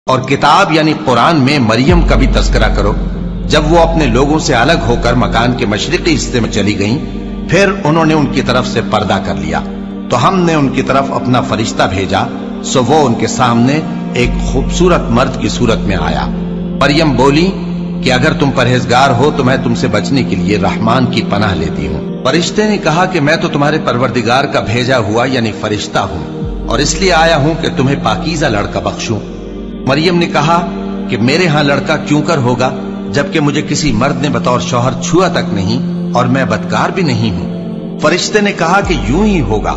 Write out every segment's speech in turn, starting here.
اور کتاب یعنی قرآن میں مریم کا بھی تذکرہ کرو، جب وہ اپنے لوگوں سے الگ ہو کر مکان کے مشرقی حصے میں چلی گئیں، پھر انہوں نے ان کی طرف سے پردہ کر لیا، تو ہم نے ان کی طرف اپنا فرشتہ بھیجا، سو وہ ان کے سامنے ایک خوبصورت مرد کی صورت میں آیا۔ مریم بولی کہ اگر تم پرہیزگار ہو تو میں تم سے بچنے کے لیے رحمان کی پناہ لیتی ہوں۔ فرشتے نے کہا کہ میں تو تمہارے پروردگار کا بھیجا ہوا یعنی فرشتہ ہوں، اور اس لیے آیا ہوں کہ تمہیں پاکیزہ لڑکا بخشوں۔ مریم نے کہا کہ میرے ہاں لڑکا کیوں کر ہوگا، جبکہ مجھے کسی مرد نے بطور شوہر چھوا تک نہیں، اور میں بدکار بھی نہیں ہوں۔ فرشتے نے کہا کہ یوں ہی ہوگا،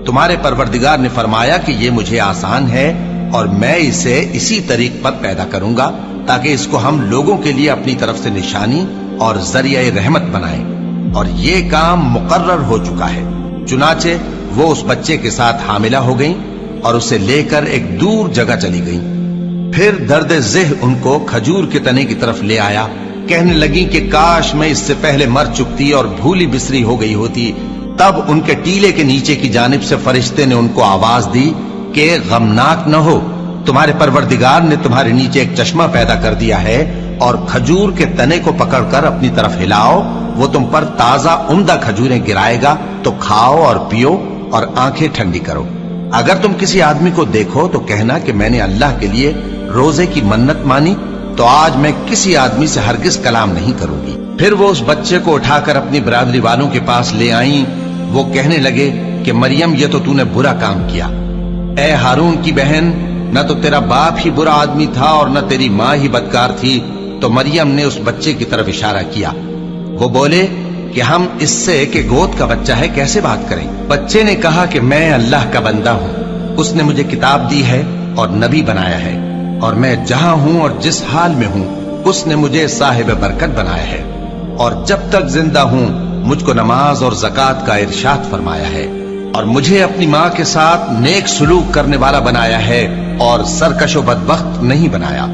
تمہارے پروردگار نے فرمایا کہ یہ مجھے آسان ہے، اور میں اسے اسی طریق پر پیدا کروں گا تاکہ اس کو ہم لوگوں کے لیے اپنی طرف سے نشانی اور ذریعہ رحمت بنائیں، اور یہ کام مقرر ہو چکا ہے۔ چنانچہ وہ اس بچے کے ساتھ حاملہ ہو گئیں اور اسے لے کر ایک دور جگہ چلی گئیں۔ پھر درد ذہ ان کو کھجور کے تنے کی طرف لے آیا، کہنے لگی کہ کاش میں اس سے پہلے مر چکتی اور بھولی بسری ہو گئی ہوتی۔ تب ان کے ٹیلے کے نیچے کی جانب سے فرشتے نے ان کو آواز دی کہ غمناک نہ ہو، تمہارے پروردگار نے تمہارے نیچے ایک چشمہ پیدا کر دیا ہے، اور کھجور کے تنے کو پکڑ کر اپنی طرف ہلاؤ، وہ تم پر تازہ عمدہ کھجوریں گرائے گا، تو کھاؤ اور پیو اور آنکھیں ٹھنڈی کرو۔ اگر تم کسی آدمی کو دیکھو تو کہنا کہ میں نے اللہ کے لیے روزے کی منت مانی، تو آج میں کسی آدمی سے ہرگز کلام نہیں کروں گی۔ پھر وہ اس بچے کو اٹھا کر اپنی برادری والوں کے پاس لے آئیں۔ وہ کہنے لگے کہ مریم یہ تو تو نے برا کام کیا، اے ہارون کی بہن، نہ تو تیرا باپ ہی برا آدمی تھا اور نہ تیری ماں ہی بدکار تھی۔ تو مریم نے اس بچے کی طرف اشارہ کیا۔ وہ بولے کہ ہم اس سے کہ گود کا بچہ ہے کیسے بات کریں؟ بچے نے کہا کہ میں اللہ کا بندہ ہوں، اس نے مجھے کتاب دی ہے اور نبی بنایا ہے، اور میں جہاں ہوں اور جس حال میں ہوں اس نے مجھے صاحب برکت بنایا ہے، اور جب تک زندہ ہوں مجھ کو نماز اور زکوٰۃ کا ارشاد فرمایا ہے، اور مجھے اپنی ماں کے ساتھ نیک سلوک کرنے والا بنایا ہے، اور سرکش و بدبخت نہیں بنایا۔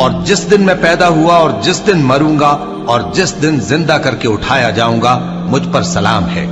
اور جس دن میں پیدا ہوا اور جس دن مروں گا اور جس دن زندہ کر کے اٹھایا جاؤں گا مجھ پر سلام ہے۔